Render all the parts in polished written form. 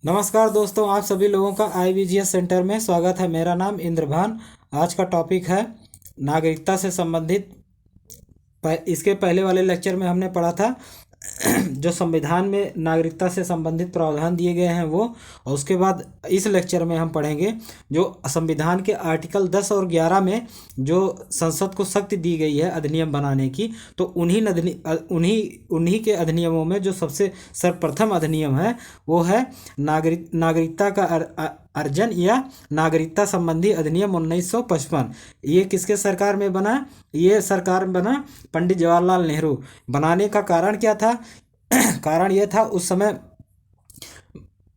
नमस्कार दोस्तों, आप सभी लोगों का IBGS सेंटर में स्वागत है। मेरा नाम इंद्रभान। आज का टॉपिक है नागरिकता से संबंधित। इसके पहले वाले लेक्चर में हमने पढ़ा था जो संविधान में नागरिकता से संबंधित प्रावधान दिए गए हैं वो, और उसके बाद इस लेक्चर में हम पढ़ेंगे जो संविधान के आर्टिकल 10 और 11 में जो संसद को शक्ति दी गई है अधिनियम बनाने की। तो उन्हीं के अधिनियमों में जो सबसे सर्वप्रथम अधिनियम है वो है नागरिकता का अर्जन या नागरिकता संबंधी अधिनियम 1955। ये किसके सरकार में बना? ये सरकार में बना पंडित जवाहरलाल नेहरू। बनाने का कारण क्या था? कारण ये था, उस समय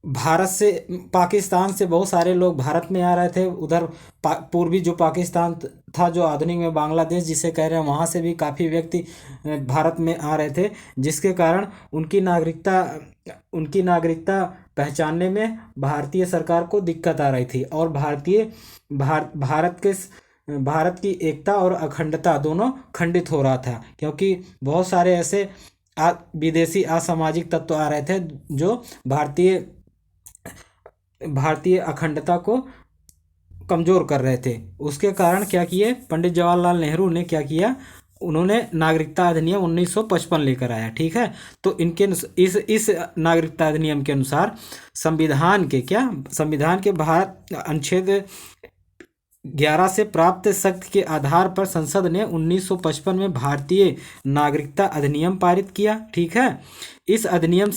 भारत से पाकिस्तान से बहुत सारे लोग भारत में आ रहे थे। उधर पूर्वी जो पाकिस्तान था, जो आधुनिक में बांग्लादेश जिसे कह रहे हैं, वहाँ से भी काफ़ी व्यक्ति भारत में आ रहे थे, जिसके कारण उनकी नागरिकता पहचानने में भारतीय सरकार को दिक्कत आ रही थी। और भारत की एकता और अखंडता दोनों खंडित हो रहा था, क्योंकि बहुत सारे ऐसे विदेशी असामाजिक तत्व आ रहे थे जो भारतीय अखंडता को कमज़ोर कर रहे थे। उसके कारण क्या किए पंडित जवाहरलाल नेहरू ने? क्या किया? उन्होंने नागरिकता अधिनियम 1955 लेकर आया। ठीक है, तो इनके इस नागरिकता अधिनियम के अनुसार संविधान के भारत अनुच्छेद 11 से प्राप्त शक्ति के आधार पर संसद ने 1955 में भारतीय नागरिकता अधिनियम पारित किया। ठीक है, इस अधिनियम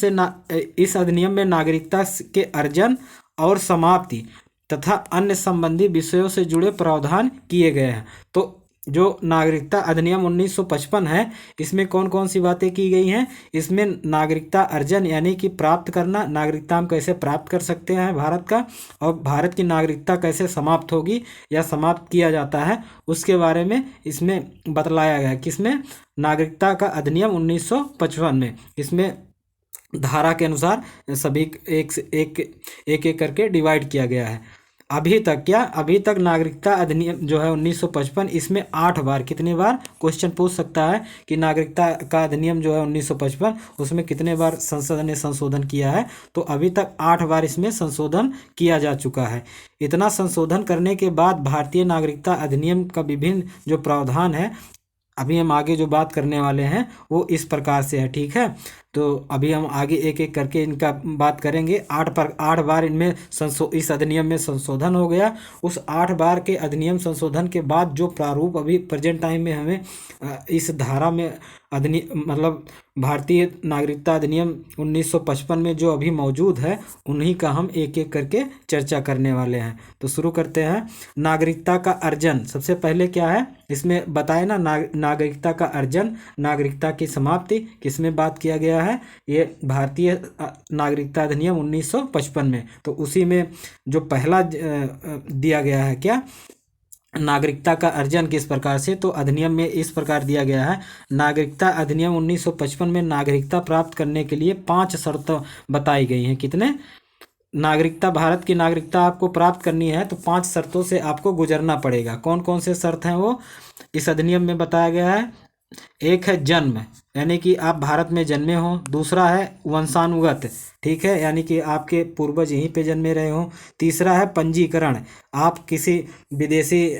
में नागरिकता के अर्जन और समाप्ति तथा अन्य संबंधी विषयों से जुड़े प्रावधान किए गए हैं। तो जो नागरिकता अधिनियम 1955 है, इसमें कौन कौन सी बातें की गई हैं? इसमें नागरिकता अर्जन यानी कि प्राप्त करना, नागरिकता हम कैसे प्राप्त कर सकते हैं भारत का, और भारत की नागरिकता कैसे समाप्त होगी या समाप्त किया जाता है, उसके बारे में इसमें बतलाया गया। किसमें? नागरिकता का अधिनियम 1955 में। इसमें धारा के अनुसार सभी एक करके डिवाइड किया गया है। अभी तक नागरिकता अधिनियम जो है 1955, इसमें 8 बार, कितने बार क्वेश्चन पूछ सकता है कि नागरिकता का अधिनियम जो है 1955, उसमें कितने बार संसद ने संशोधन किया है? तो अभी तक 8 बार इसमें संशोधन किया जा चुका है। इतना संशोधन करने के बाद भारतीय नागरिकता अधिनियम का विभिन्न जो प्रावधान है, अभी हम आगे जो बात करने वाले हैं वो इस प्रकार से है। ठीक है, तो अभी हम आगे एक एक करके इनका बात करेंगे। 8 बार इनमें इस अधिनियम में संशोधन हो गया। उस 8 बार के अधिनियम संशोधन के बाद जो प्रारूप अभी प्रेजेंट टाइम में हमें इस धारा में मतलब भारतीय नागरिकता अधिनियम 1955 में जो अभी मौजूद है, उन्हीं का हम एक एक करके चर्चा करने वाले हैं। तो शुरू करते हैं। नागरिकता का अर्जन सबसे पहले क्या है इसमें बताए ना? नागरिकता का अर्जन, नागरिकता की समाप्ति किसमें बात किया गया है? ये भारतीय नागरिकता अधिनियम 1955 में। तो उसी में जो पहला दिया गया है क्या, नागरिकता का अर्जन किस प्रकार से, तो अधिनियम में इस प्रकार दिया गया है। नागरिकता अधिनियम 1955 में नागरिकता प्राप्त करने के लिए 5 शर्तें बताई गई हैं। कितने? नागरिकता, भारत की नागरिकता आपको प्राप्त करनी है तो 5 शर्तों से आपको गुजरना पड़ेगा। कौन कौन से शर्त हैं वो इस अधिनियम में बताया गया है? एक है जन्म, यानी कि आप भारत में जन्मे हो। दूसरा है वंशानुगत, ठीक है, यानी कि आपके पूर्वज यहीं पे जन्मे रहे हो। तीसरा है पंजीकरण, आप किसी विदेशी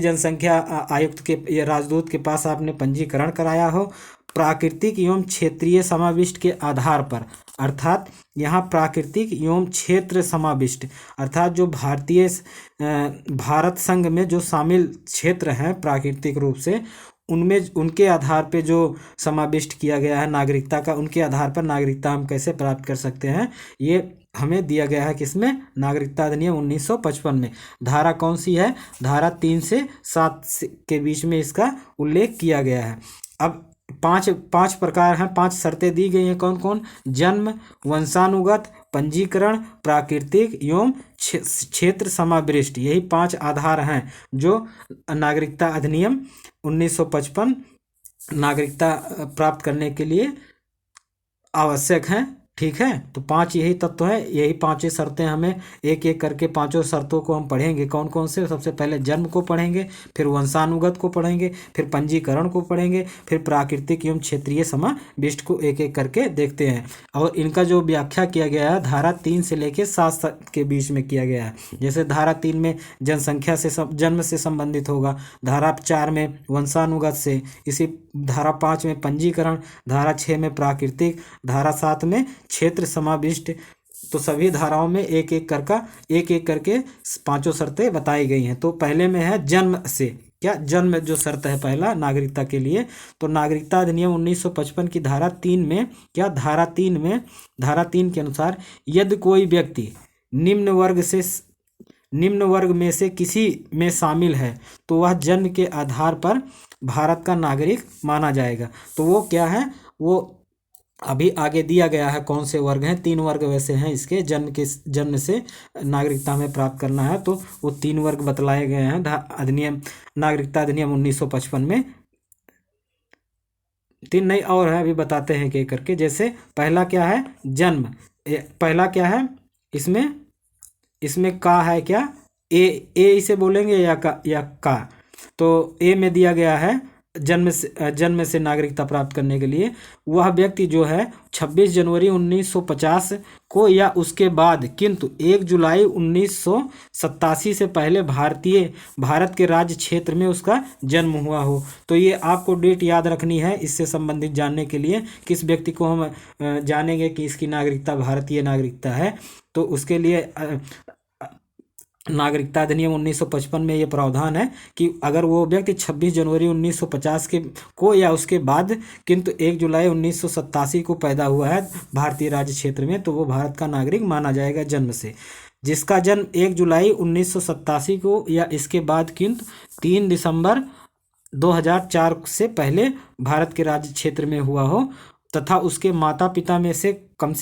जनसंख्या आयुक्त के या राजदूत के पास आपने पंजीकरण कराया हो। प्राकृतिक एवं क्षेत्रीय समाविष्ट के आधार पर, अर्थात यहाँ प्राकृतिक एवं क्षेत्र समाविष्ट, अर्थात जो भारत संघ में जो शामिल क्षेत्र हैं प्राकृतिक रूप से, उनमें उनके आधार पे जो समाविष्ट किया गया है नागरिकता का, उनके आधार पर नागरिकता हम कैसे प्राप्त कर सकते हैं, ये हमें दिया गया है। किसमें? नागरिकता अधिनियम 1955 में। धारा कौन सी है? धारा 3 से 7 के बीच में इसका उल्लेख किया गया है। अब पांच प्रकार हैं, 5 शर्तें दी गई हैं। कौन कौन? जन्म, वंशानुगत, पंजीकरण, प्राकृतिक एवं क्षेत्र समाविष्ट, यही 5 आधार हैं जो नागरिकता अधिनियम 1955 नागरिकता प्राप्त करने के लिए आवश्यक हैं। ठीक है। तो 5 यही तत्व है, यही 5 शर्तें हमें एक एक करके 5 शर्तों को हम पढ़ेंगे। कौन कौन से? सबसे पहले जन्म को पढ़ेंगे, फिर वंशानुगत को पढ़ेंगे, फिर पंजीकरण को पढ़ेंगे, फिर प्राकृतिक एवं क्षेत्रीय समाविष्ट को एक एक करके देखते हैं। और इनका जो व्याख्या किया गया है धारा 3 से लेके 7 के बीच में किया गया है। जैसे धारा 3 में जनसंख्या से जन्म से संबंधित होगा, धारा 4 में वंशानुगत से, इसी धारा 5 में पंजीकरण, धारा 6 में प्राकृतिक, धारा 7 में क्षेत्र समाविष्ट। तो सभी धाराओं में एक एक करके 5 शर्तें बताई गई हैं। तो पहले में है जन्म से। क्या? जन्म जो शर्त है पहला नागरिकता के लिए, तो नागरिकता अधिनियम 1955 की धारा 3 में क्या? धारा 3 के अनुसार यदि कोई व्यक्ति निम्न वर्ग में से किसी में शामिल है तो वह जन्म के आधार पर भारत का नागरिक माना जाएगा। तो वो क्या है? वो अभी आगे दिया गया है कौन से वर्ग हैं। 3 वर्ग वैसे हैं इसके, जन्म से नागरिकता हमें प्राप्त करना है तो वो 3 वर्ग बतलाए गए हैं नागरिकता अधिनियम 1955 में। 3 नहीं और है, अभी बताते हैं एक करके। जैसे पहला क्या है? जन्म। पहला क्या है इसमें का है क्या? ए इसे बोलेंगे या का? तो ए में दिया गया है जन्म से नागरिकता प्राप्त करने के लिए वह व्यक्ति जो है 26 जनवरी 1950 को या उसके बाद किंतु 1 जुलाई 1987 से पहले भारत के राज्य क्षेत्र में उसका जन्म हुआ हो। तो ये आपको डेट याद रखनी है इससे संबंधित जानने के लिए। किस व्यक्ति को हम जानेंगे कि इसकी नागरिकता भारतीय नागरिकता है, तो उसके लिए नागरिकता अधिनियम 1955 में ये प्रावधान है कि अगर वो व्यक्ति 26 जनवरी 1950 को या उसके बाद किंतु 1 जुलाई 1987 को पैदा हुआ है भारतीय राज्य क्षेत्र में, तो वो भारत का नागरिक माना जाएगा जन्म से। जिसका जन्म 1 जुलाई 1987 को या इसके बाद किंतु 3 दिसंबर 2004 से पहले भारत के राज्य क्षेत्र में हुआ हो तथा उसके माता पिता में से कम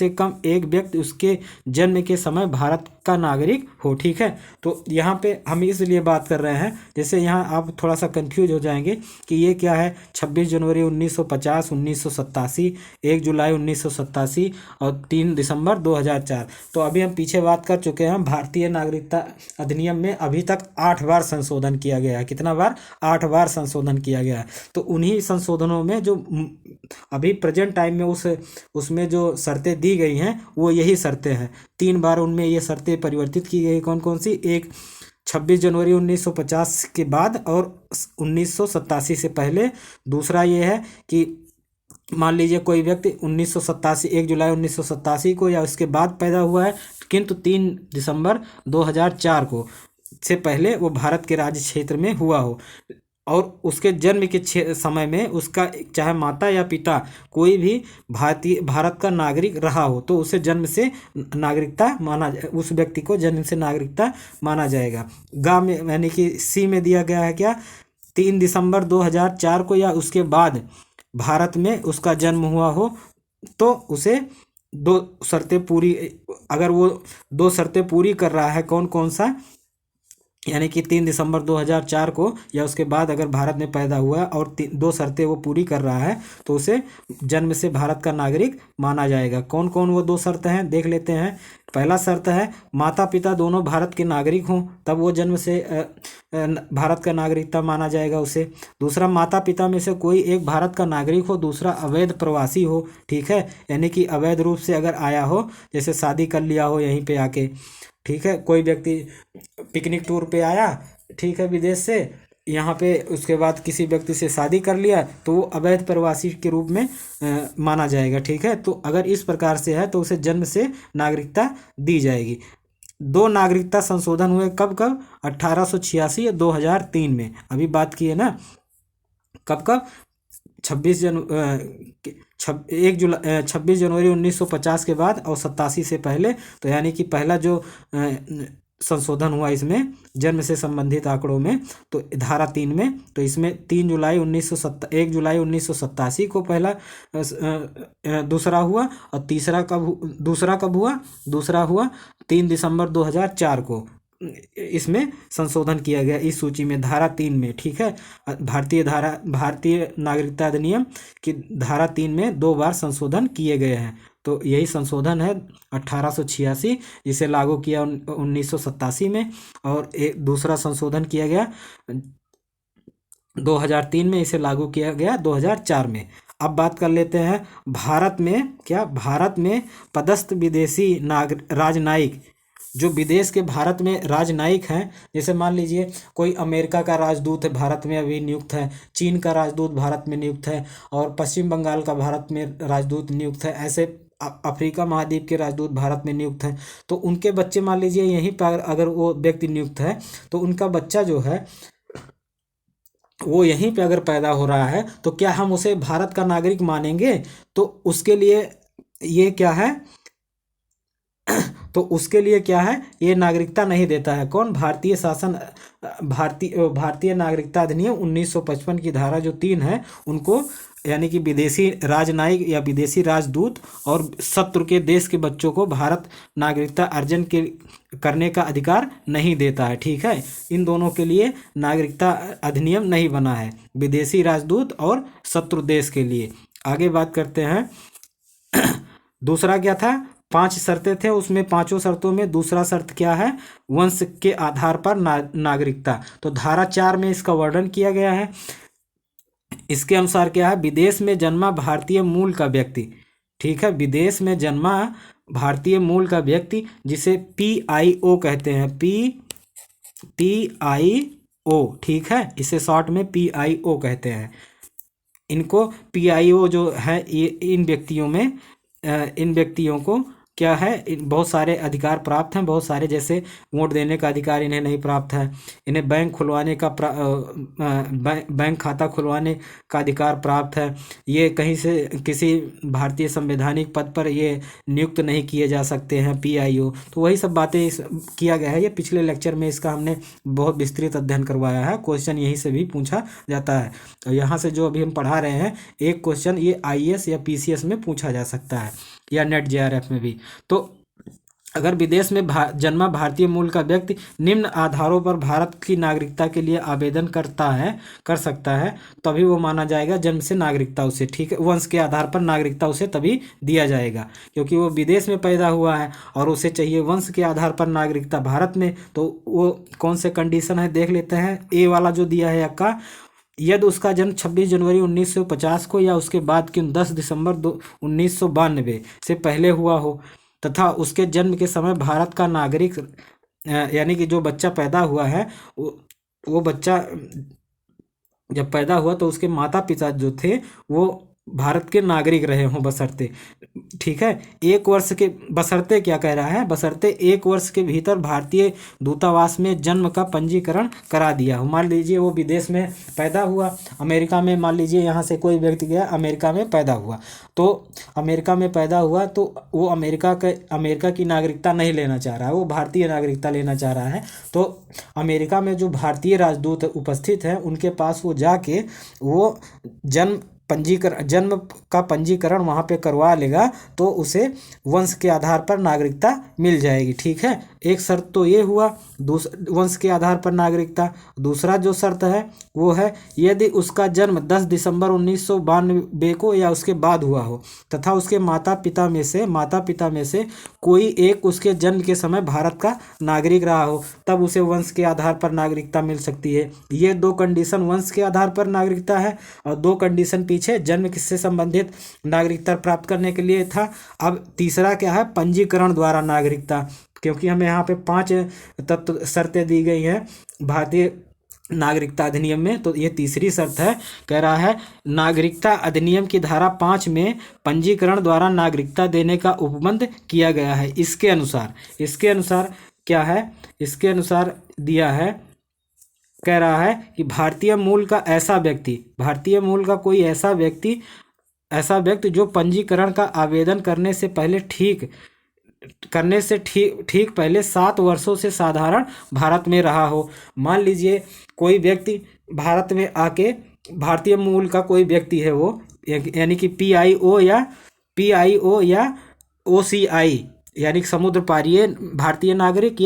एक व्यक्ति उसके जन्म के समय भारत का नागरिक हो। ठीक है। तो यहाँ पे हम इसलिए बात कर रहे हैं, जैसे यहाँ आप थोड़ा सा कंफ्यूज हो जाएंगे कि ये क्या है 26 जनवरी 1950, 1987, 1 जुलाई 1987 और 3 दिसंबर 2004। तो अभी हम पीछे बात कर चुके हैं। भारतीय नागरिकता अधिनियम में अभी तक 8 बार संशोधन किया गया है। कितना बार? 8 बार संशोधन किया गया है। तो उन्हीं संशोधनों में जो अभी प्रेजेंट टाइम में उसमें जो शर्तें दी गई हैं वो यही शर्तें हैं। 3 बार उनमें ये शर्तें परिवर्तित की गई। कौन कौन सी? एक 26 जनवरी 1950 के बाद और 1987 से पहले। दूसरा ये है कि मान लीजिए कोई व्यक्ति 1987 1 जुलाई 1987 को या उसके बाद पैदा हुआ है किंतु 3 दिसंबर 2004 को से पहले वो भारत के राज्य क्षेत्र में हुआ हो और उसके जन्म के समय में उसका चाहे माता या पिता कोई भी भारत का नागरिक रहा हो तो उसे जन्म से नागरिकता उस व्यक्ति को जन्म से नागरिकता माना जाएगा। में यानी कि सी में दिया गया है क्या? 3 दिसंबर 2004 को या उसके बाद भारत में उसका जन्म हुआ हो तो उसे 2 शर्तें पूरी, अगर वो 2 शर्तें पूरी कर रहा है, कौन कौन सा? यानी कि 3 दिसंबर 2004 को या उसके बाद अगर भारत में पैदा हुआ और 2 शर्तें वो पूरी कर रहा है तो उसे जन्म से भारत का नागरिक माना जाएगा। कौन कौन वो 2 शर्त हैं देख लेते हैं। पहला शर्त है माता पिता दोनों भारत के नागरिक हों, तब वो जन्म से भारत का नागरिकता माना जाएगा उसे। दूसरा, माता पिता में से कोई एक भारत का नागरिक हो, दूसरा अवैध प्रवासी हो। ठीक है, यानी कि अवैध रूप से अगर आया हो, जैसे शादी कर लिया हो यहीं पे आके। ठीक है, कोई व्यक्ति पिकनिक टूर पे आया, ठीक है, विदेश से यहाँ पे, उसके बाद किसी व्यक्ति से शादी कर लिया तो वो अवैध प्रवासी के रूप में माना जाएगा। ठीक है, तो अगर इस प्रकार से है तो उसे जन्म से नागरिकता दी जाएगी। 2 नागरिकता संशोधन हुए कब कब? 1886 या 2003 में। अभी बात की है ना, कब कब? 26 जनवरी 1950 के बाद और 87 से पहले। तो यानी कि पहला जो संशोधन हुआ इसमें जन्म से संबंधित आंकड़ों में, तो धारा 3 में, तो इसमें 1 जुलाई 1987 को पहला दूसरा हुआ और दूसरा कब हुआ? दूसरा हुआ 3 दिसंबर 2004 को। इसमें संशोधन किया गया इस सूची में, धारा 3 में। ठीक है, भारतीय नागरिकता अधिनियम की धारा 3 में 2 बार संशोधन किए गए हैं। तो यही संशोधन है 1886, जिसे लागू किया 1987 में। और एक दूसरा संशोधन किया गया 2003 में, इसे लागू किया गया 2004 में। अब बात कर लेते हैं भारत में, भारत में पदस्थ विदेशी राजनयिक, जो विदेश के भारत में राजनयिक हैं, जैसे मान लीजिए कोई अमेरिका का राजदूत है भारत में अभी नियुक्त है, चीन का राजदूत भारत में नियुक्त है, और पश्चिम बंगाल का भारत में राजदूत नियुक्त है, ऐसे अफ्रीका महाद्वीप के राजदूत भारत में नियुक्त हैं। तो उनके बच्चे मान लीजिए यहीं पर अगर वो व्यक्ति नियुक्त है, तो उनका बच्चा जो है वो यहीं पे अगर पैदा हो रहा है, तो क्या हम उसे भारत का नागरिक मानेंगे? तो उसके लिए ये क्या है तो उसके लिए क्या है, ये नागरिकता नहीं देता है। कौन? भारतीय शासन, भारतीय नागरिकता अधिनियम 1955 की धारा जो 3 है उनको, यानी कि विदेशी राजनयिक या विदेशी राजदूत और शत्रु के देश के बच्चों को भारत नागरिकता अर्जन के करने का अधिकार नहीं देता है। ठीक है, इन दोनों के लिए नागरिकता अधिनियम नहीं बना है, विदेशी राजदूत और शत्रु देश के लिए। आगे बात करते हैं। दूसरा क्या था? 5 शर्तें थे, उसमें 5 शर्तों में दूसरा शर्त क्या है? वंश के आधार पर नागरिकता। तो धारा 4 में इसका वर्णन किया गया है। इसके अनुसार क्या है? विदेश में जन्मा भारतीय मूल का व्यक्ति, ठीक है, विदेश में जन्मा भारतीय मूल का व्यक्ति, जिसे PIO कहते हैं, PIO, ठीक है, इसे शॉर्ट में PIO कहते हैं। इनको PIO जो है, ये इन व्यक्तियों को क्या है, बहुत सारे अधिकार प्राप्त हैं, बहुत सारे, जैसे वोट देने का अधिकार इन्हें नहीं प्राप्त है, इन्हें बैंक खुलवाने का बैंक खाता खुलवाने का अधिकार प्राप्त है, ये कहीं से किसी भारतीय संवैधानिक पद पर ये नियुक्त नहीं किए जा सकते हैं PIO। तो वही सब बातें किया गया है। ये पिछले लेक्चर में इसका हमने बहुत विस्तृत अध्ययन करवाया है, क्वेश्चन यहीं से भी पूछा जाता है। और यहाँ से जो अभी हम पढ़ा रहे हैं, एक क्वेश्चन ये IAS या PCS में पूछा जा सकता है, या नेट JRF में भी। तो अगर विदेश में जन्मा भारतीय मूल का व्यक्ति निम्न आधारों पर भारत की नागरिकता के लिए आवेदन कर सकता है, तभी वो माना जाएगा जन्म से नागरिकता उसे, ठीक है, वंश के आधार पर नागरिकता उसे तभी दिया जाएगा, क्योंकि वो विदेश में पैदा हुआ है और उसे चाहिए वंश के आधार पर नागरिकता भारत में। तो वो कौन से कंडीशन है देख लेते हैं। ए वाला जो दिया है का, यदि उसका जन्म 26 जनवरी 1950 को या उसके बाद के 10 दिसंबर 1992 से पहले हुआ हो, तथा उसके जन्म के समय भारत का नागरिक, यानी कि जो बच्चा पैदा हुआ है, वो बच्चा जब पैदा हुआ तो उसके माता पिता जो थे वो भारत के नागरिक रहे हों बशर्ते, ठीक है, 1 वर्ष के, बशर्ते क्या कह रहा है, बशर्ते 1 वर्ष के भीतर भारतीय दूतावास में जन्म का पंजीकरण करा दिया हो। मान लीजिए वो विदेश में पैदा हुआ, अमेरिका में, मान लीजिए यहाँ से कोई व्यक्ति गया अमेरिका में पैदा हुआ, तो अमेरिका में पैदा हुआ तो वो अमेरिका की नागरिकता नहीं लेना चाह रहा है, वो भारतीय नागरिकता लेना चाह रहा है। तो अमेरिका में जो भारतीय राजदूत उपस्थित हैं उनके पास वो जाके वो जन्म का पंजीकरण वहाँ पे करवा लेगा, तो उसे वंश के आधार पर नागरिकता मिल जाएगी। ठीक है, एक शर्त तो ये हुआ वंश के आधार पर नागरिकता। दूसरा जो शर्त है वो है यदि उसका जन्म 10 दिसंबर 1992 को या उसके बाद हुआ हो, तथा उसके माता पिता में से कोई एक उसके जन्म के समय भारत का नागरिक रहा हो, तब उसे वंश के आधार पर नागरिकता मिल सकती है। ये 2 कंडीशन वंश के आधार पर नागरिकता है, और 2 कंडीशन पीछे जन्म किससे संबंधित नागरिकता प्राप्त करने के लिए था। अब तीसरा क्या है, पंजीकरण द्वारा नागरिकता, क्योंकि हमें यहाँ पे 5 तत्व शर्तें दी गई हैं भारतीय नागरिकता अधिनियम में, तो ये तीसरी शर्त है। कह रहा है नागरिकता अधिनियम की धारा 5 में पंजीकरण द्वारा नागरिकता देने का उपबंध किया गया है। इसके अनुसार क्या है, इसके अनुसार दिया है, कह रहा है कि भारतीय मूल का कोई ऐसा व्यक्ति जो पंजीकरण का आवेदन करने से ठीक पहले 7 वर्षों से साधारण भारत में रहा हो। मान लीजिए कोई व्यक्ति भारत में आके, भारतीय मूल का कोई व्यक्ति है वो, यानी कि PIO या OCI, यानी समुद्र पारीय भारतीय नागरिक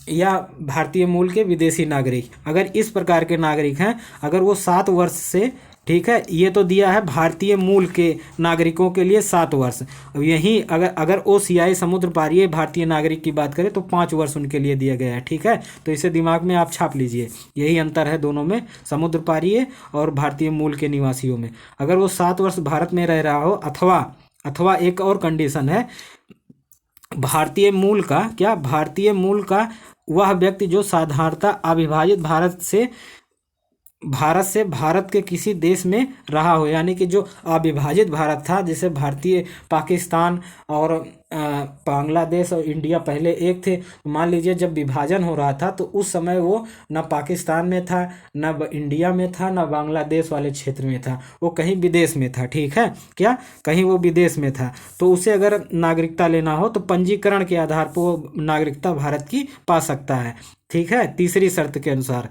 या भारतीय मूल के विदेशी नागरिक, अगर इस प्रकार के नागरिक हैं, अगर वो 7 वर्ष से ठीक है, ये तो दिया है भारतीय मूल के नागरिकों के लिए 7 वर्ष। यहीं अगर ओसीआई समुद्र पारीय भारतीय नागरिक की बात करें तो 5 वर्ष उनके लिए दिया गया है। ठीक है, तो इसे दिमाग में आप छाप लीजिए, यही अंतर है दोनों में, समुद्र पारीय और भारतीय मूल के निवासियों में। अगर वो 7 वर्ष भारत में रह रहा हो, अथवा एक और कंडीशन है, भारतीय मूल का क्या, भारतीय मूल का वह व्यक्ति जो साधारणतः अविभाजित भारत के किसी देश में रहा हो, यानी कि जो अविभाजित भारत था, जैसे भारतीय पाकिस्तान और बांग्लादेश और इंडिया पहले एक थे। मान लीजिए जब विभाजन हो रहा था तो उस समय वो न पाकिस्तान में था, न इंडिया में था, न बांग्लादेश वाले क्षेत्र में था, वो कहीं विदेश में था। ठीक है, क्या कहीं वो विदेश में था, तो उसे अगर नागरिकता लेना हो तो पंजीकरण के आधार पर वो नागरिकता भारत की पा सकता है। ठीक है, तीसरी शर्त के अनुसार।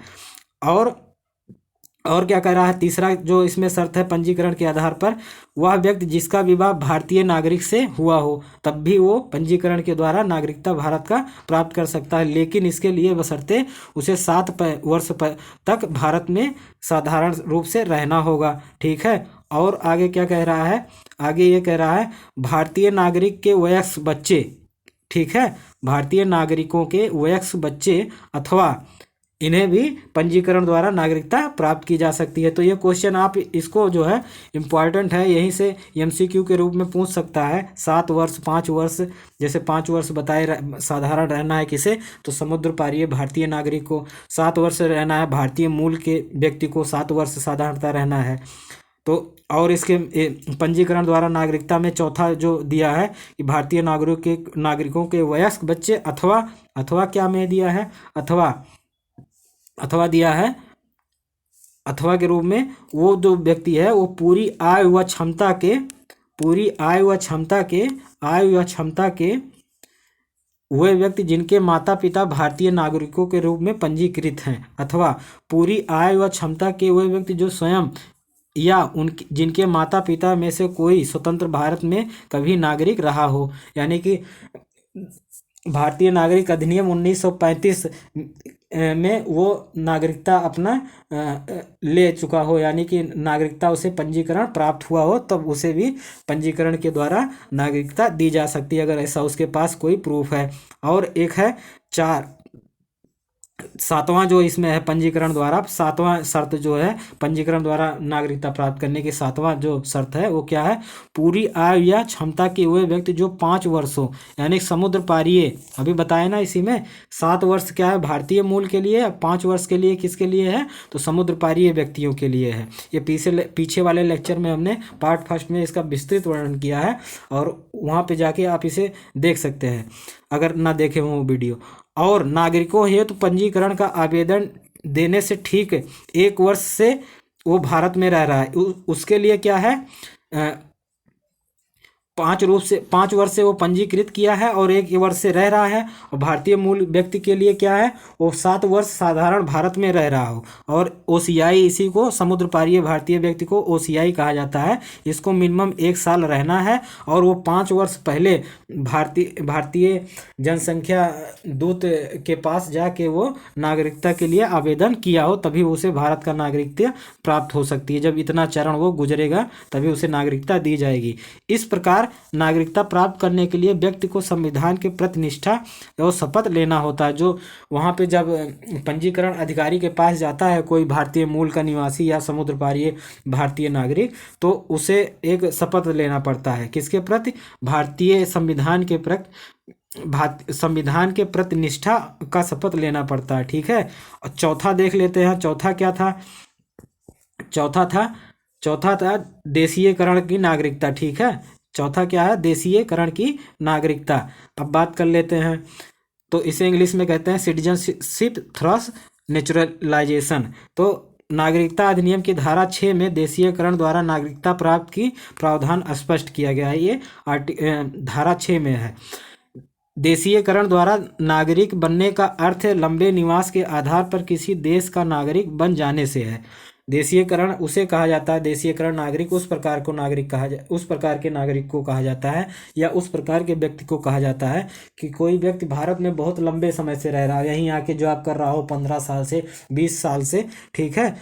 और क्या कह रहा है, तीसरा जो इसमें शर्त है पंजीकरण के आधार पर, वह व्यक्ति जिसका विवाह भारतीय नागरिक से हुआ हो तब भी वो पंजीकरण के द्वारा नागरिकता भारत का प्राप्त कर सकता है, लेकिन इसके लिए बशर्ते उसे 7 वर्ष तक भारत में साधारण रूप से रहना होगा। ठीक है, और आगे क्या कह रहा है, आगे ये कह रहा है भारतीय नागरिक के वयस्क बच्चे, ठीक है, भारतीय नागरिकों के वयस्क बच्चे अथवा इन्हें भी पंजीकरण द्वारा नागरिकता प्राप्त की जा सकती है। तो ये क्वेश्चन आप इसको जो है इम्पॉर्टेंट है, यहीं से एमसीक्यू के रूप में पूछ सकता है। 7 वर्ष 5 वर्ष, जैसे 5 वर्ष बताए साधारण रहना है किसे, तो समुद्र पारीय भारतीय नागरिक को, 7 वर्ष रहना है भारतीय मूल के व्यक्ति को, 7 वर्ष साधारणता रहना है। तो और इसके पंजीकरण द्वारा नागरिकता में चौथा जो दिया है कि भारतीय नागरिकों के वयस्क बच्चे अथवा क्या में दिया है, अथवा दिया है, अथवा के रूप में वो जो व्यक्ति है वो पूरी आयु व क्षमता के वे व्यक्ति जिनके माता पिता भारतीय नागरिकों के रूप में पंजीकृत हैं, अथवा पूरी आयु व क्षमता के वे व्यक्ति जो स्वयं या उनके जिनके माता पिता में से कोई स्वतंत्र भारत में कभी नागरिक रहा हो, यानी कि भारतीय नागरिक अधिनियम 1935 में वो नागरिकता अपना ले चुका हो, यानी कि नागरिकता उसे पंजीकरण प्राप्त हुआ हो, तब उसे भी पंजीकरण के द्वारा नागरिकता दी जा सकती है, अगर ऐसा उसके पास कोई प्रूफ है। और एक है 7वां जो इसमें है पंजीकरण द्वारा, 7वां शर्त जो है पंजीकरण द्वारा नागरिकता प्राप्त करने की 7वां जो शर्त है वो क्या है, पूरी आयु या क्षमता के हुए व्यक्ति जो 5 वर्षों, यानी समुद्र पारीय, अभी बताया ना इसी में 7 वर्ष क्या है भारतीय मूल के लिए, 5 वर्ष के लिए किसके लिए है, तो समुद्र पारीय व्यक्तियों के लिए है। ये पीछे वाले लेक्चर में हमने पार्ट फर्स्ट में इसका विस्तृत वर्णन किया है, और वहाँ पे जाके आप इसे देख सकते हैं अगर ना देखे हो वो वीडियो। और नागरिकों हेतु पंजीकरण का आवेदन देने से ठीक 1 वर्ष से वो भारत में रह रहा है, उसके लिए क्या है, 5 वर्ष से वो पंजीकृत किया है और 1 वर्ष से रह रहा है। और भारतीय मूल व्यक्ति के लिए क्या है, वो 7 वर्ष साधारण भारत में रह रहा हो, और ओसीआई, इसी को समुद्र पारीय भारतीय व्यक्ति को ओसीआई कहा जाता है। इसको मिनिमम 1 साल रहना है, और वो 5 वर्ष पहले भारतीय जनसंख्या दूत के पास जाके वो नागरिकता के लिए आवेदन किया हो, तभी उसे भारत का नागरिकता प्राप्त हो सकती है। जब इतना चरण वो गुजरेगा तभी उसे नागरिकता दी जाएगी। इस प्रकार नागरिकता प्राप्त करने के लिए व्यक्ति को संविधान के प्रति निष्ठा और शपथ लेना होता है। जो वहाँ पे जब पंजीकरण अधिकारी के पास जाता है कोई भारतीय मूल का निवासी या समुद्र पारीय भारतीय नागरिक, तो उसे एक शपथ लेना पड़ता है, किसके प्रति, भारतीय संविधान के प्रति निष्ठा का शपथ लेना पड़ता है। ठीक है, और चौथा देख लेते हैं, चौथा क्या था, चौथा था देशीयकरण की नागरिकता। ठीक है, चौथा क्या है, देशीयकरण की नागरिकता। अब बात कर लेते हैं, तो इसे इंग्लिश में कहते हैं सिटीजनशिप थ्रस नेचुरलाइजेशन। तो नागरिकता अधिनियम की धारा 6 में देशीयकरण द्वारा नागरिकता प्राप्त की प्रावधान स्पष्ट किया गया है, ये धारा 6 में है। देशीयकरण द्वारा नागरिक बनने का अर्थ लंबे निवास के आधार पर किसी देश का नागरिक बन जाने से है। देशीयकरण उसे कहा जाता है, देशीयकरण नागरिक उस प्रकार को नागरिक उस प्रकार के नागरिक को कहा जाता है या उस प्रकार के व्यक्ति को कहा जाता है कि कोई व्यक्ति भारत में बहुत लंबे समय से रह रहा है, यहीं आके जॉब कर रहा हो 15 साल से, 20 साल से, ठीक है,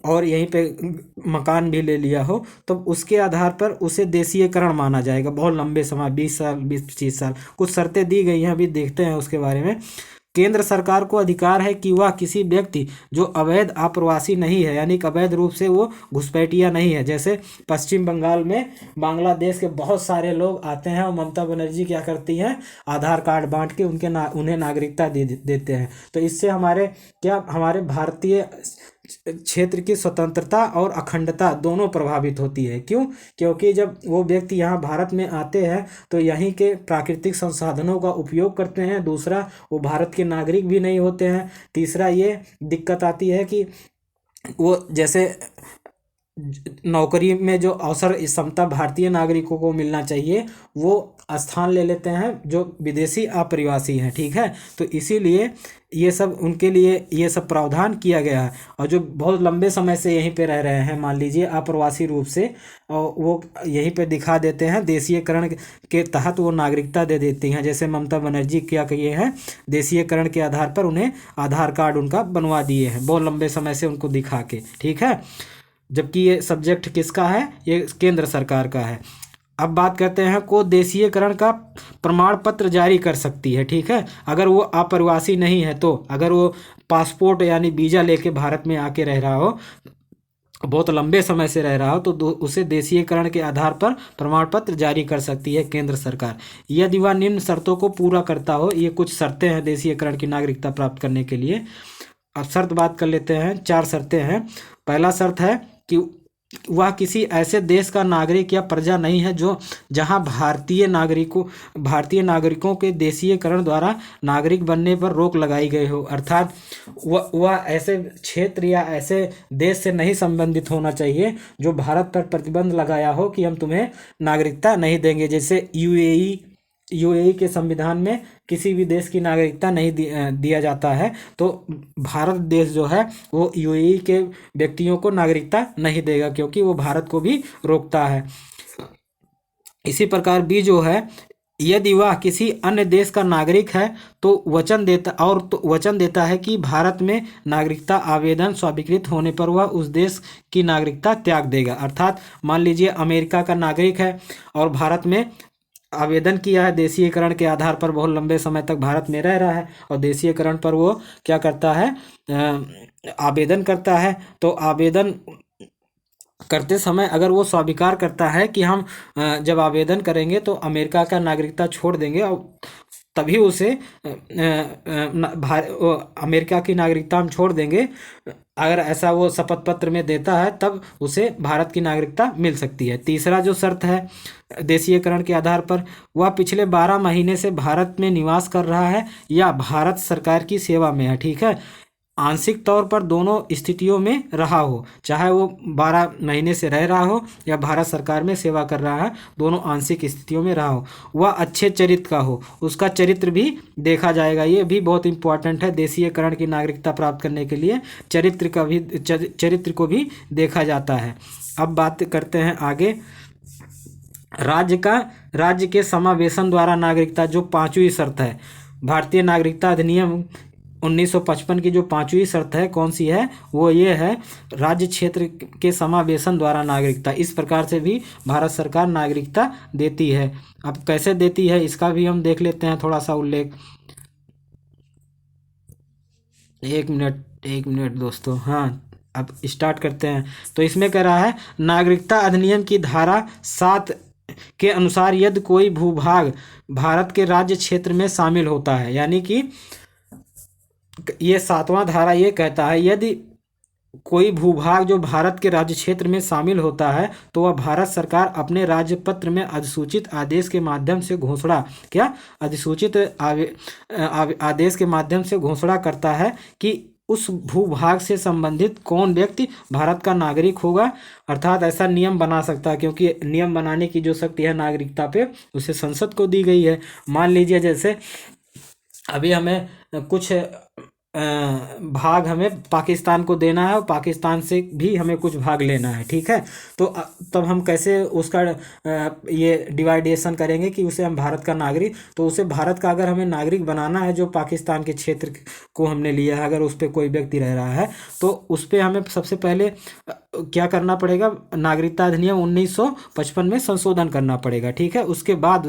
और यहीं पे मकान भी ले लिया हो, तो उसके आधार पर उसे देशीयकरण माना जाएगा। बहुत लंबे समय, 20 साल, 20-25 साल, कुछ शर्तें दी गई हैं, अभी देखते हैं उसके बारे में। केंद्र सरकार को अधिकार है कि वह किसी व्यक्ति जो अवैध आप्रवासी नहीं है, यानी कि अवैध रूप से वो घुसपैठिया नहीं है, जैसे पश्चिम बंगाल में बांग्लादेश के बहुत सारे लोग आते हैं और ममता बनर्जी क्या करती हैं, आधार कार्ड बांट के उन्हें नागरिकता देते हैं। तो इससे हमारे भारतीय क्षेत्र की स्वतंत्रता और अखंडता दोनों प्रभावित होती है। क्यों? क्योंकि जब वो व्यक्ति यहाँ भारत में आते हैं तो यहीं के प्राकृतिक संसाधनों का उपयोग करते हैं, दूसरा वो भारत के नागरिक भी नहीं होते हैं, तीसरा ये दिक्कत आती है कि वो जैसे नौकरी में जो अवसर समता भारतीय नागरिकों को मिलना चाहिए वो स्थान ले लेते हैं जो विदेशी अप्रवासी हैं, ठीक है। तो इसीलिए ये सब उनके लिए ये सब प्रावधान किया गया है। और जो बहुत लंबे समय से यहीं पे रह रहे हैं, मान लीजिए अप्रवासी रूप से, और वो यहीं पे दिखा देते हैं, देशीयकरण के तहत वो नागरिकता दे देती हैं। जैसे ममता बनर्जी क्या किए हैं, देशीयकरण के आधार पर उन्हें आधार कार्ड उनका बनवा दिए हैं, बहुत लंबे समय से उनको दिखा के, ठीक है। जबकि ये सब्जेक्ट किसका है, ये केंद्र सरकार का है। अब बात करते हैं को देशीयकरण का प्रमाण पत्र जारी कर सकती है, ठीक है। अगर वो अप्रवासी नहीं है तो, अगर वो पासपोर्ट यानी वीज़ा लेके भारत में आके रह रहा हो, बहुत लंबे समय से रह रहा हो, तो उसे देशीयकरण के आधार पर प्रमाण पत्र जारी कर सकती है केंद्र सरकार, यदि वह निम्न शर्तों को पूरा करता हो। ये कुछ शर्तें हैं देशीयकरण की नागरिकता प्राप्त करने के लिए। अब शर्त बात कर लेते हैं, 4 शर्तें हैं। पहला शर्त है कि वह किसी ऐसे देश का नागरिक या प्रजा नहीं है जो जहां भारतीय नागरिकों के देशीयकरण द्वारा नागरिक बनने पर रोक लगाई गई हो, अर्थात वह ऐसे क्षेत्र या ऐसे देश से नहीं संबंधित होना चाहिए जो भारत पर प्रतिबंध लगाया हो कि हम तुम्हें नागरिकता नहीं देंगे। जैसे यूएई के संविधान में किसी भी देश की नागरिकता नहीं दिया जाता है, तो भारत देश जो है वो यूएई के व्यक्तियों को नागरिकता नहीं देगा, क्योंकि वो भारत को भी रोकता है। इसी प्रकार भी जो है, यदि वह किसी अन्य देश का नागरिक है तो वचन देता है कि भारत में नागरिकता आवेदन स्वीकृत होने पर वह उस देश की नागरिकता त्याग देगा। अर्थात मान लीजिए अमेरिका का नागरिक है और भारत में आवेदन किया है देशीयकरण के आधार पर, बहुत लंबे समय तक भारत में रह रहा है, और देशीयकरण पर वो क्या करता है, आवेदन करता है। तो आवेदन करते समय अगर वो स्वीकार करता है कि हम जब आवेदन करेंगे तो अमेरिका का नागरिकता छोड़ देंगे और तभी उसे अमेरिका की नागरिकता हम छोड़ देंगे, अगर ऐसा वो शपथ पत्र में देता है तब उसे भारत की नागरिकता मिल सकती है। तीसरा जो शर्त है देशीयकरण के आधार पर, वह पिछले 12 महीने से भारत में निवास कर रहा है या भारत सरकार की सेवा में है, ठीक है। आंशिक तौर पर दोनों स्थितियों में रहा हो, चाहे वो 12 महीने से रह रहा हो या भारत सरकार में सेवा कर रहा है, दोनों आंशिक स्थितियों में रहा हो। वह अच्छे चरित्र का हो, उसका चरित्र भी देखा जाएगा। ये भी बहुत इंपॉर्टेंट है, देशीयकरण की नागरिकता प्राप्त करने के लिए चरित्र को भी देखा जाता है। अब बात करते हैं आगे, राज्य के समावेशन द्वारा नागरिकता, जो 5वीं शर्त है भारतीय नागरिकता अधिनियम 1955 की जो 5वीं शर्त है, कौन सी है, वो ये है, राज्य क्षेत्र के समावेशन द्वारा नागरिकता। इस प्रकार से भी भारत सरकार नागरिकता देती है। अब कैसे देती है इसका भी हम देख लेते हैं थोड़ा सा उल्लेख। एक मिनट दोस्तों, हाँ अब स्टार्ट करते हैं। तो इसमें कह रहा है, नागरिकता अधिनियम की धारा 7 के अनुसार यदि कोई भूभाग भारत के राज्य क्षेत्र में शामिल होता है, यानी कि ये 7वां धारा ये कहता है, यदि कोई भूभाग जो भारत के राज्य क्षेत्र में शामिल होता है तो वह भारत सरकार अपने राज्य पत्र में अधिसूचित आदेश के माध्यम से आदेश के माध्यम से घोषणा करता है कि उस भूभाग से संबंधित कौन व्यक्ति भारत का नागरिक होगा। अर्थात ऐसा नियम बना सकता है, क्योंकि नियम बनाने की जो शक्ति है नागरिकता पे, उसे संसद को दी गई है। मान लीजिए जैसे अभी हमें कुछ भाग हमें पाकिस्तान को देना है और पाकिस्तान से भी हमें कुछ भाग लेना है, ठीक है। तो तब हम कैसे उसका ये डिवाइडेशन करेंगे कि उसे हम भारत का नागरिक, तो उसे भारत का अगर हमें नागरिक बनाना है, जो पाकिस्तान के क्षेत्र को हमने लिया है, अगर उस पर कोई व्यक्ति रह रहा है तो उस पर हमें सबसे पहले क्या करना पड़ेगा, नागरिकता अधिनियम 1955 में संशोधन करना पड़ेगा, ठीक है। उसके बाद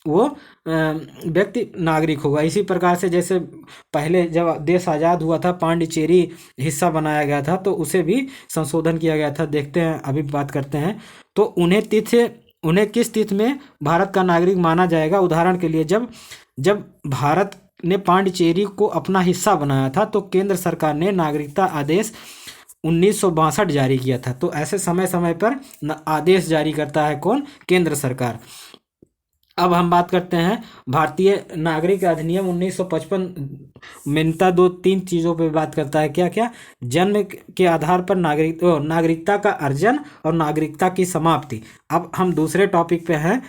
वो व्यक्ति नागरिक होगा। इसी प्रकार से जैसे पहले जब देश आज़ाद हुआ था, पांडिचेरी हिस्सा बनाया गया था, तो उसे भी संशोधन किया गया था। देखते हैं, अभी बात करते हैं। तो उन्हें किस तिथि में भारत का नागरिक माना जाएगा? उदाहरण के लिए जब जब भारत ने पांडिचेरी को अपना हिस्सा बनाया था, तो केंद्र सरकार ने नागरिकता आदेश 1962 जारी किया था। तो ऐसे समय समय पर आदेश जारी करता है कौन? केंद्र सरकार। अब हम बात करते हैं भारतीय नागरिक अधिनियम 1955 मिलता दो तीन चीज़ों पे बात करता है। क्या क्या? जन्म के आधार पर नागरिकता का अर्जन और नागरिकता की समाप्ति। अब हम दूसरे टॉपिक पे हैं,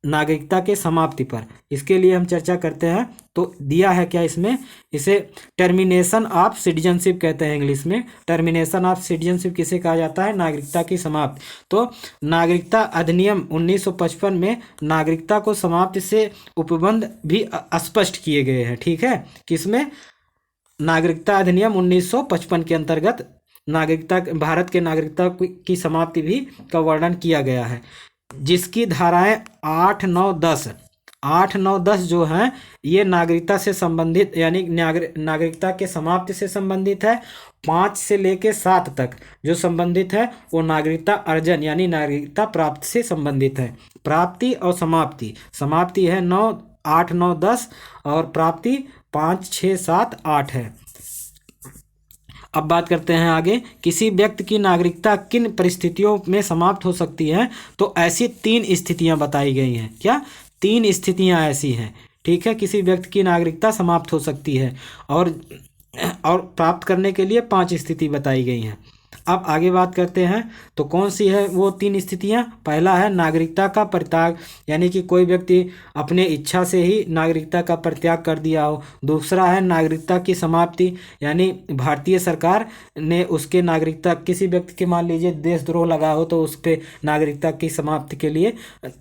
नागरिकता के समाप्ति पर। इसके लिए हम चर्चा करते हैं। तो दिया है क्या इसमें? इसे टर्मिनेशन ऑफ सिटीजनशिप कहते हैं इंग्लिश में। टर्मिनेशन ऑफ सिटीजनशिप किसे कहा जाता है? नागरिकता की समाप्ति। तो नागरिकता अधिनियम 1955 में नागरिकता को समाप्ति से उपबंध भी स्पष्ट किए गए हैं, ठीक है। किसमें? नागरिकता अधिनियम 1955 के अंतर्गत नागरिकता, भारत के नागरिकता की समाप्ति भी का वर्णन किया गया है, जिसकी धाराएं 8, 9, 10 8, 9, 10 जो हैं ये नागरिकता से संबंधित, यानी नागरिकता के समाप्ति से संबंधित है। 5 से लेके 7 तक जो संबंधित है वो नागरिकता अर्जन यानी नागरिकता प्राप्ति से संबंधित है। प्राप्ति और समाप्ति, समाप्ति है 9, 8, 9, 10 और प्राप्ति 5, 6, 7, 8 है। अब बात करते हैं आगे, किसी व्यक्ति की नागरिकता किन परिस्थितियों में समाप्त हो सकती है? तो ऐसी 3 स्थितियां बताई गई हैं। क्या? 3 स्थितियां ऐसी हैं, ठीक है, किसी व्यक्ति की नागरिकता समाप्त हो सकती है। और प्राप्त करने के लिए 5 स्थिति बताई गई हैं। अब आगे बात करते हैं, तो कौन सी है वो 3 स्थितियां? पहला है नागरिकता का परित्याग, यानी कि कोई व्यक्ति अपने इच्छा से ही नागरिकता का परित्याग कर दिया हो। दूसरा है नागरिकता की समाप्ति, यानी भारतीय सरकार ने उसके नागरिकता, किसी व्यक्ति के मान लीजिए देशद्रोह लगा हो तो उस पर नागरिकता की समाप्ति के लिए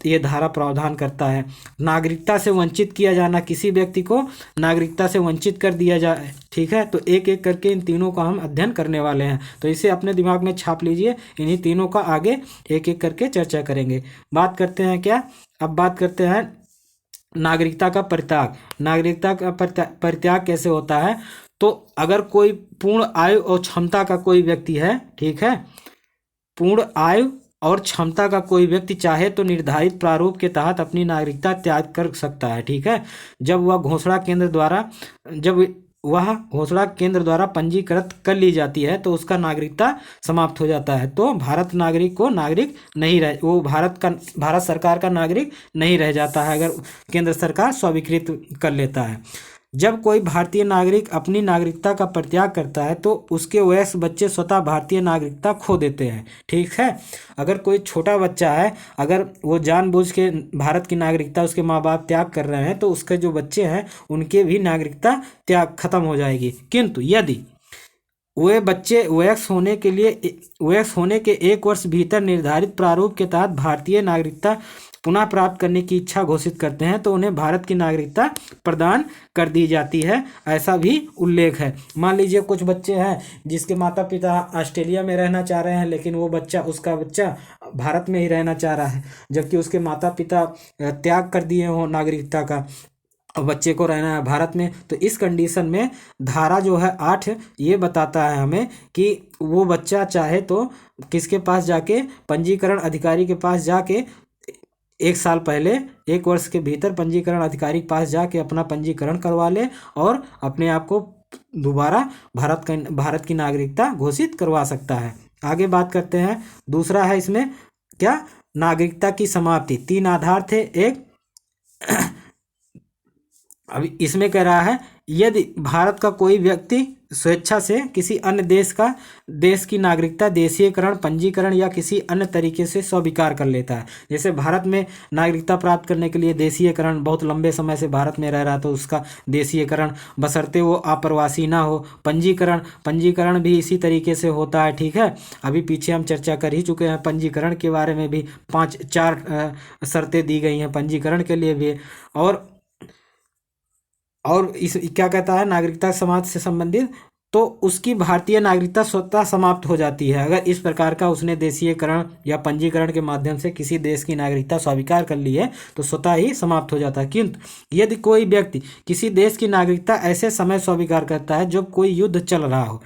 ये धारा प्रावधान करता है। नागरिकता से वंचित किया जाना, किसी व्यक्ति को नागरिकता से वंचित कर दिया जाए, ठीक है। तो एक एक करके इन तीनों का हम अध्ययन करने वाले हैं, तो इसे अपने दिमाग में छाप लीजिए। इन्हीं तीनों का आगे एक एक करके चर्चा करेंगे। बात करते हैं क्या? अब बात करते हैं नागरिकता का परित्याग। नागरिकता का परित्याग कैसे होता है? तो अगर कोई पूर्ण आयु और क्षमता का कोई व्यक्ति है, ठीक है, पूर्ण आयु और क्षमता का कोई व्यक्ति चाहे तो निर्धारित प्रारूप के तहत अपनी नागरिकता त्याग कर सकता है, ठीक है। जब वह घोषणा केंद्र द्वारा पंजीकृत कर ली जाती है तो उसका नागरिकता समाप्त हो जाता है। तो भारत नागरिक को नागरिक नहीं रह वो भारत सरकार का नागरिक नहीं रह जाता है अगर केंद्र सरकार स्वीकृत कर लेता है। जब कोई भारतीय नागरिक अपनी नागरिकता का परित्याग करता है तो उसके वयस्क बच्चे स्वतः भारतीय नागरिकता खो देते हैं, ठीक है। अगर कोई छोटा बच्चा है, अगर वो जानबूझ के भारत की नागरिकता उसके माँ बाप त्याग कर रहे हैं तो उसके जो बच्चे हैं उनके भी नागरिकता त्याग खत्म हो जाएगी। किंतु यदि वे बच्चे वयस्क होने के 1 वर्ष भीतर निर्धारित प्रारूप के तहत भारतीय नागरिकता पुनः प्राप्त करने की इच्छा घोषित करते हैं तो उन्हें भारत की नागरिकता प्रदान कर दी जाती है, ऐसा भी उल्लेख है। मान लीजिए कुछ बच्चे हैं जिसके माता पिता ऑस्ट्रेलिया में रहना चाह रहे हैं, लेकिन उसका बच्चा भारत में ही रहना चाह रहा है, जबकि उसके माता पिता त्याग कर दिए हों नागरिकता का, और बच्चे को रहना है भारत में। तो इस कंडीशन में धारा जो है 8 ये बताता है हमें कि वो बच्चा चाहे तो किसके पास जाके, पंजीकरण अधिकारी के पास जाके 1 साल पहले, 1 वर्ष के भीतर पंजीकरण अधिकारी के पास जाके अपना पंजीकरण करवा ले और अपने आप को दोबारा भारत की नागरिकता घोषित करवा सकता है। आगे बात करते हैं, दूसरा है इसमें क्या? नागरिकता की समाप्ति। 3 आधार थे। एक अभी इसमें कह रहा है यदि भारत का कोई व्यक्ति स्वेच्छा से किसी अन्य देश की नागरिकता देशीयकरण, पंजीकरण या किसी अन्य तरीके से स्वीकार कर लेता है। जैसे भारत में नागरिकता प्राप्त करने के लिए देशीयकरण, बहुत लंबे समय से भारत में रह रहा तो उसका देशीयकरण, बशर्ते वो अप्रवासी ना हो। पंजीकरण, पंजीकरण भी इसी तरीके से होता है, ठीक है। अभी पीछे हम चर्चा कर ही चुके हैं पंजीकरण के बारे में भी, 4 शर्तें दी गई हैं पंजीकरण के लिए भी। और इस क्या कहता है, नागरिकता समाज से संबंधित, तो उसकी भारतीय नागरिकता स्वतः समाप्त हो जाती है अगर इस प्रकार का उसने देशीयकरण या पंजीकरण के माध्यम से किसी देश की नागरिकता स्वीकार कर ली है तो स्वतः ही समाप्त हो जाता है। किंतु यदि कोई व्यक्ति किसी देश की नागरिकता ऐसे समय स्वीकार करता है जब कोई युद्ध चल रहा हो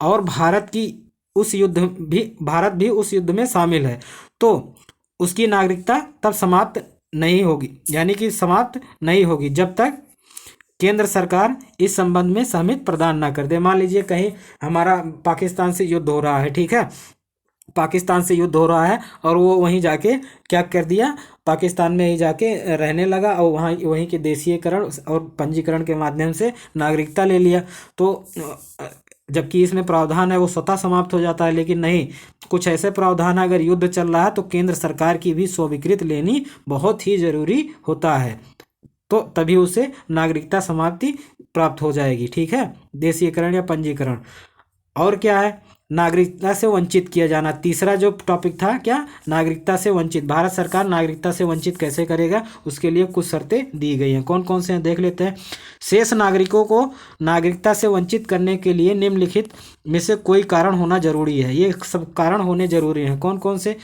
और भारत भी उस युद्ध में शामिल है, तो उसकी नागरिकता तब समाप्त नहीं होगी, यानी कि समाप्त नहीं होगी जब तक केंद्र सरकार इस संबंध में सहमति प्रदान ना कर दे। मान लीजिए कहीं हमारा पाकिस्तान से युद्ध हो रहा है, ठीक है, पाकिस्तान से युद्ध हो रहा है और वो वहीं जाके क्या कर दिया, पाकिस्तान में ही जाके रहने लगा और वहीं के देशीयकरण और पंजीकरण के माध्यम से नागरिकता ले लिया, तो जबकि इसमें प्रावधान है वो स्वतः समाप्त हो जाता है। लेकिन नहीं, कुछ ऐसे प्रावधान है, अगर युद्ध चल रहा है तो केंद्र सरकार की भी स्वीकृति लेनी बहुत ही जरूरी होता है, तो तभी उसे नागरिकता समाप्ति प्राप्त हो जाएगी, ठीक है, देशीयकरण या पंजीकरण। और क्या है, नागरिकता से वंचित किया जाना। तीसरा जो टॉपिक था क्या, नागरिकता से वंचित। भारत सरकार नागरिकता से वंचित कैसे करेगा, उसके लिए कुछ शर्तें दी गई हैं। कौन कौन से हैं देख लेते हैं। शेष नागरिकों को नागरिकता से वंचित करने के लिए निम्नलिखित में से कोई कारण होना जरूरी है। ये सब कारण होने जरूरी हैं। कौन कौन से,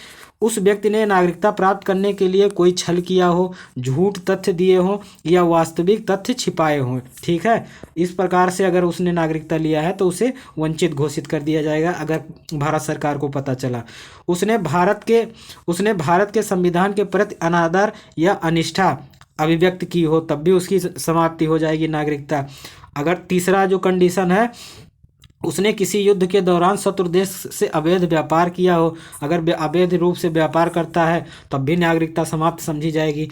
उस व्यक्ति ने नागरिकता प्राप्त करने के लिए कोई छल किया हो, झूठ तथ्य दिए हो या वास्तविक तथ्य छिपाए हों, ठीक है। इस प्रकार से अगर उसने नागरिकता लिया है तो उसे वंचित घोषित कर दिया जाएगा अगर भारत सरकार को पता चला। उसने भारत के संविधान के प्रति अनादर या अनिष्ठा अभिव्यक्त की हो तब भी उसकी समाप्ति हो जाएगी नागरिकता। अगर तीसरा जो कंडीशन है, उसने किसी युद्ध के दौरान शत्रु देश से अवैध व्यापार किया हो, अगर अवैध रूप से व्यापार करता है तब भी नागरिकता समाप्त समझी जाएगी।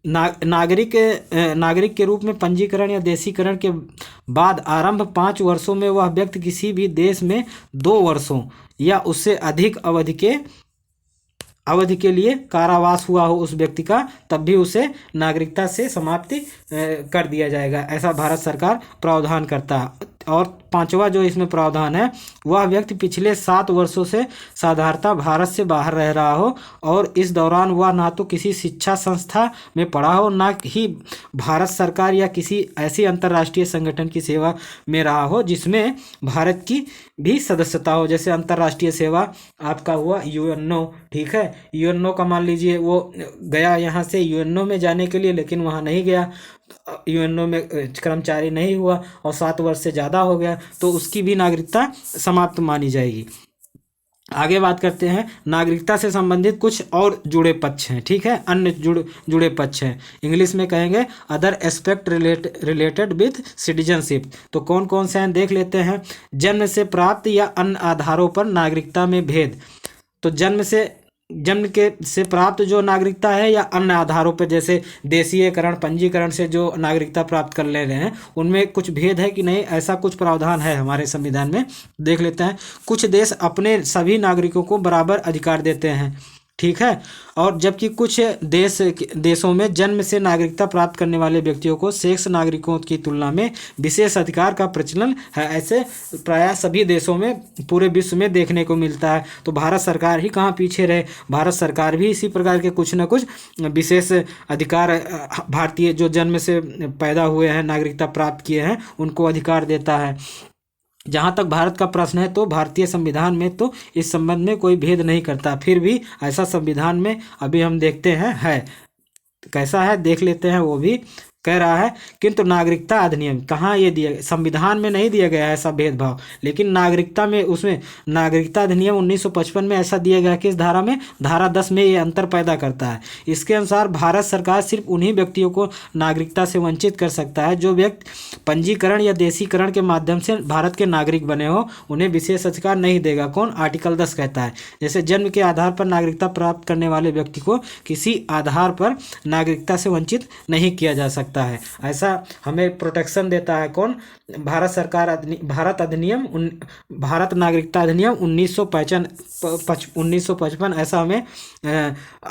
नागरिक के रूप में पंजीकरण या देशीकरण के बाद आरंभ 5 वर्षों में वह व्यक्ति किसी भी देश में 2 वर्षों या उससे अधिक अवधि के लिए कारावास हुआ हो उस व्यक्ति का, तब भी उसे नागरिकता से समाप्ति कर दिया जाएगा। ऐसा भारत सरकार प्रावधान करता है। और 5वां जो इसमें प्रावधान है, वह व्यक्ति पिछले 7 वर्षों से साधारणतः भारत से बाहर रह रहा हो और इस दौरान वह ना तो किसी शिक्षा संस्था में पढ़ा हो, ना ही भारत सरकार या किसी ऐसी अंतर्राष्ट्रीय संगठन की सेवा में रहा हो जिसमें भारत की भी सदस्यता हो। जैसे अंतर्राष्ट्रीय सेवा आपका हुआ यूएनओ, ठीक है, यूएनओ का मान लीजिए वो गया यहाँ से यूएनओ में जाने के लिए, लेकिन वहाँ नहीं गया, यूएनओ में कर्मचारी नहीं हुआ और 7 वर्ष से ज़्यादा हो गया, तो उसकी भी नागरिकता समाप्त मानी जाएगी। आगे बात करते हैं, नागरिकता से संबंधित कुछ और जुड़े पक्ष हैं, ठीक है, अन्य जुड़े पक्ष हैं, इंग्लिश में कहेंगे other aspect related with citizenship. तो कौन कौन से हैं देख लेते हैं। जन्म से प्राप्त या अन्य आधारों पर नागरिकता में भेद। तो जन्म से प्राप्त जो नागरिकता है या अन्य आधारों पर, जैसे देशीयकरण पंजीकरण से जो नागरिकता प्राप्त कर ले रहे हैं, उनमें कुछ भेद है कि नहीं, ऐसा कुछ प्रावधान है हमारे संविधान में, देख लेते हैं। कुछ देश अपने सभी नागरिकों को बराबर अधिकार देते हैं, ठीक है, और जबकि कुछ देशों में जन्म से नागरिकता प्राप्त करने वाले व्यक्तियों को शेष नागरिकों की तुलना में विशेष अधिकार का प्रचलन है। ऐसे प्रायः सभी देशों में पूरे विश्व में देखने को मिलता है। तो भारत सरकार ही कहाँ पीछे रहे, भारत सरकार भी इसी प्रकार के कुछ न कुछ विशेष अधिकार भारतीय जो जन्म से पैदा हुए हैं, नागरिकता प्राप्त किए हैं, उनको अधिकार देता है। जहाँ तक भारत का प्रश्न है तो भारतीय संविधान में तो इस संबंध में कोई भेद नहीं करता, फिर भी ऐसा संविधान में अभी हम देखते हैं है। कैसा है देख लेते हैं। वो भी कह रहा है, किंतु नागरिकता अधिनियम, कहाँ ये दिया, संविधान में नहीं दिया गया है ऐसा भेदभाव, लेकिन नागरिकता में, उसमें नागरिकता अधिनियम 1955 में ऐसा दिया गया कि इस धारा में, धारा 10 में ये अंतर पैदा करता है। इसके अनुसार भारत सरकार सिर्फ उन्हीं व्यक्तियों को नागरिकता से वंचित कर सकता है जो व्यक्ति पंजीकरण या देशीकरण के माध्यम से भारत के नागरिक बने हो, उन्हें विशेष अधिकार नहीं देगा। कौन, आर्टिकल 10 कहता है, जैसे जन्म के आधार पर नागरिकता प्राप्त करने वाले व्यक्ति को किसी आधार पर नागरिकता से वंचित नहीं किया जा सकता। सकता है। ऐसा हमें प्रोटेक्शन देता है कौन? भारत सरकार भारत नागरिकता अधिनियम 1955 ऐसा हमें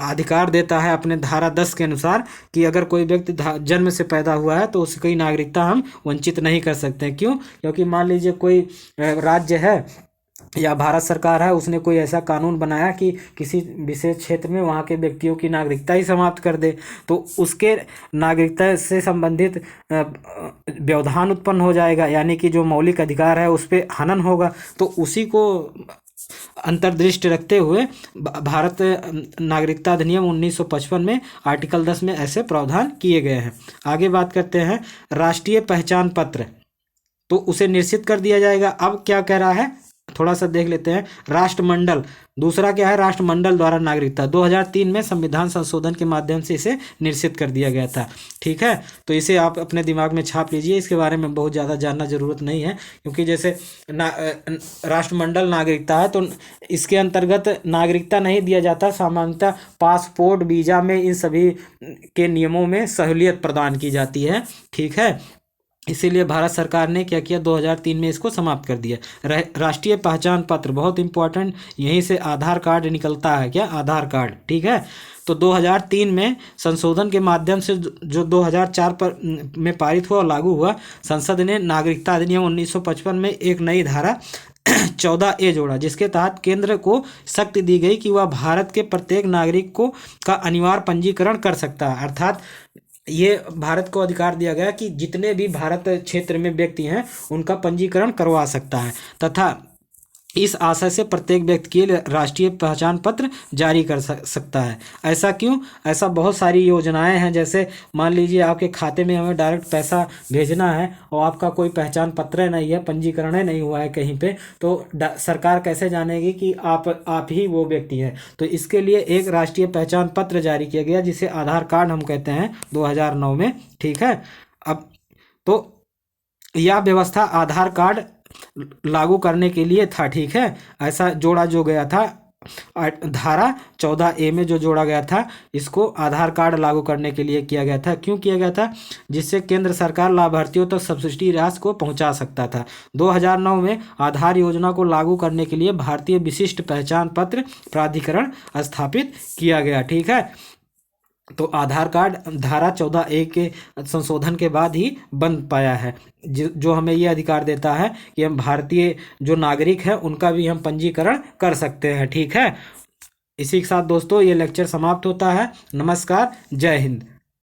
अधिकार देता है अपने धारा 10 के अनुसार कि अगर कोई व्यक्ति जन्म से पैदा हुआ है तो उसकी नागरिकता हम वंचित नहीं कर सकते। क्यों? क्योंकि मान लीजिए कोई राज्य है या भारत सरकार है, उसने कोई ऐसा कानून बनाया कि किसी विशेष क्षेत्र में वहाँ के व्यक्तियों की नागरिकता ही समाप्त कर दे, तो उसके नागरिकता से संबंधित व्यवधान उत्पन्न हो जाएगा, यानी कि जो मौलिक अधिकार है उस पर हनन होगा। तो उसी को अंतर्दृष्टि रखते हुए भारत नागरिकता अधिनियम 1955 में आर्टिकल 10 में ऐसे प्रावधान किए गए हैं। आगे बात करते हैं राष्ट्रीय पहचान पत्र, तो उसे निश्चित कर दिया जाएगा। अब क्या कह रहा है थोड़ा सा देख लेते हैं। राष्ट्रमंडल, दूसरा क्या है? राष्ट्रमंडल द्वारा नागरिकता 2003 में संविधान संशोधन के माध्यम से इसे निश्चित कर दिया गया था। ठीक है, तो इसे आप अपने दिमाग में छाप लीजिए, इसके बारे में बहुत ज़्यादा जानना जरूरत नहीं है, क्योंकि जैसे राष्ट्रमंडल नागरिकता है तो इसके अंतर्गत नागरिकता नहीं दिया जाता, सामान्यतः पासपोर्ट, वीज़ा में इन सभी के नियमों में सहूलियत प्रदान की जाती है। ठीक है, इसीलिए भारत सरकार ने क्या किया, 2003 में इसको समाप्त कर दिया। राष्ट्रीय पहचान पत्र बहुत इंपॉर्टेंट, यहीं से आधार कार्ड निकलता है। क्या? आधार कार्ड। ठीक है, तो 2003 में संशोधन के माध्यम से जो 2004 में पारित हुआ और लागू हुआ, संसद ने नागरिकता अधिनियम 1955 में एक नई धारा 14A जोड़ा, जिसके तहत केंद्र को शक्ति दी गई कि वह भारत के प्रत्येक नागरिक को का अनिवार्य पंजीकरण कर सकता है। अर्थात ये भारत को अधिकार दिया गया कि जितने भी भारत क्षेत्र में व्यक्ति हैं उनका पंजीकरण करवा सकता है, तथा इस आशय से प्रत्येक व्यक्ति के लिए राष्ट्रीय पहचान पत्र जारी कर सकता है। ऐसा क्यों? ऐसा बहुत सारी योजनाएं हैं, जैसे मान लीजिए आपके खाते में हमें डायरेक्ट पैसा भेजना है और आपका कोई पहचान पत्र नहीं है, पंजीकरण नहीं हुआ है कहीं पे, तो सरकार कैसे जानेगी कि आप ही वो व्यक्ति हैं? तो इसके लिए एक राष्ट्रीय पहचान पत्र जारी किया गया, जिसे आधार कार्ड हम कहते हैं, 2009 में। ठीक है, अब तो यह व्यवस्था आधार कार्ड लागू करने के लिए था। ठीक है, ऐसा जोड़ा जो गया था धारा 14A में जो जोड़ा गया था, इसको आधार कार्ड लागू करने के लिए किया गया था। क्यों किया गया था? जिससे केंद्र सरकार लाभार्थियों तक सब्सिडी राशि को पहुंचा सकता था। 2009 में आधार योजना को लागू करने के लिए भारतीय विशिष्ट पहचान पत्र प्राधिकरण स्थापित किया गया। ठीक है, तो आधार कार्ड धारा 14A के संशोधन के बाद ही बन पाया है, जो हमें ये अधिकार देता है कि हम भारतीय जो नागरिक हैं उनका भी हम पंजीकरण कर सकते हैं। ठीक है, इसी के साथ दोस्तों ये लेक्चर समाप्त होता है। नमस्कार, जय हिंद।